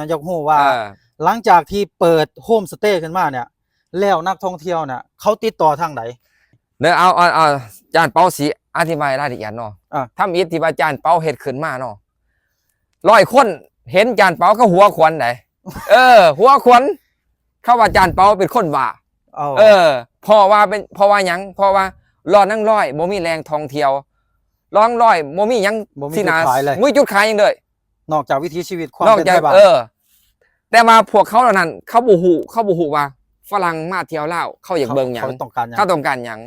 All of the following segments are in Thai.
อยากรู้ว่าหลังจากที่เปิดโฮมสเตย์ขึ้นมาเนี่ยแล้วนักท่องเที่ยวเนี่ยเขาติดต่อทางไหนเดี๋ยวเอาจานเป้าสีอธิบายรายละเอียดเนาะทำอิฐที่ว่าจานเป้าเฮ็ดขึ้นมาเนาะ100 คนเห็นจานเป้าก็หัวขวัญไหนหัวขวัญเข้าว่าจานเป้าเป็นคนว่าเพราะว่าหยังเพราะว่ารอนั่งร้อยบ่มีแรงท่องเที่ยวร้องร้อยบ่มีหยังสินามุ้ยจุดขายยังเลยนอกจากวิถีชีวิตความเป็นไทยบ้านแต่มาพวกเขาเหล่านั้นเขาบ่ฮู้ว่าฝรั่งมาเที่ยวลาวเขาอยากเบิ่งหยังเขาต้องการหยัง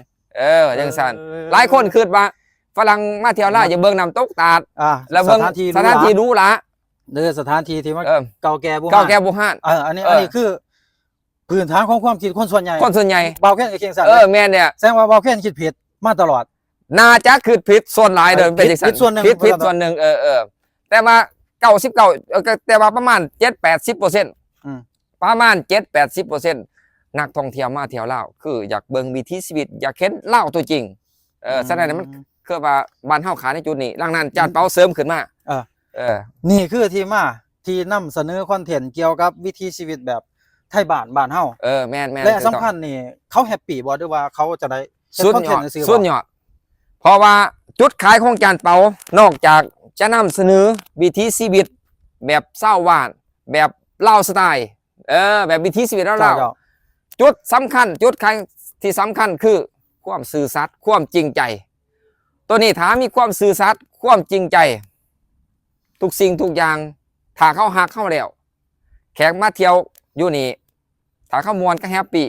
จังซั่นหลายคนคิดว่าฝรั่งมาเที่ยวลาวอยากเบิ่งน้ำตกตาดแล้วเบิ่งสถานที่รู้ละสถานที่ที่ว่าเก่าแก่โบราณอันนี้คือพื้นฐานของความคิดคนส่วนใหญ่เบาแค่นเคียงสันแม่นเนี่ยแสดงว่าเบาแค่นคิดผิดมาตลอดน่าจะคิดผิดส่วนหลายเดินเป็นผิดส่วนหนึ่งแต่ว่า99แต่ว่าประมาณ7-80%ประมาณ7-80%นักท่องเที่ยวมาเที่ยวลาวคืออยากเบิ่งวิถีชีวิตอยากเห็นลาวตัวจริงแสดงนั้นมันคือว่าบ้านเฮาขาในจุดนี้ดังนั้นจานเป้าเสริมขึ้นมานี่คือที่มาที่นำเสนอคอนเทนต์เกี่ยวกับวิถีชีวิตแบบไทยบ้านเฮาแม่นและสำคัญนี่เขาแฮปปี้บ่ด้วยว่าเขาจะได้สุดยอดเพราะว่าจุดขายของจานเปานอกจากจะนำเสนอวิถีชีวิตแบบเศร้าหวานแบบเล่าสไตล์แบบวิถีชีวิตเล่าจุดสำคัญจุดขายที่สำคัญคือความซื่อสัตย์ความจริงใจตัวนี้ถ้ามีความซื่อสัตย์ความจริงใจทุกสิ่งทุกอย่างถ้าเขาหักเข้าแล้วแขกมาเที่ยวอยู่นี่ถ้าเขามวนก็แฮปปี้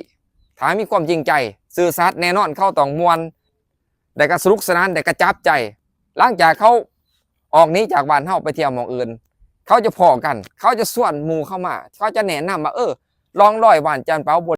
ถ้ามีความจริงใจซื่อสัตย์แน่นอนเขาต้องมวนแต่ก็สนุกสนานแต่ก็จับใจหลังจากเขาออกนี้จากบ้านเฮาไปเที่ยวหม้องอื่นเขาจะพอกันเขาจะส่วนหมู่เข้ามาเขาจะแนะนำว่าลองร้อยบ้านจานเปา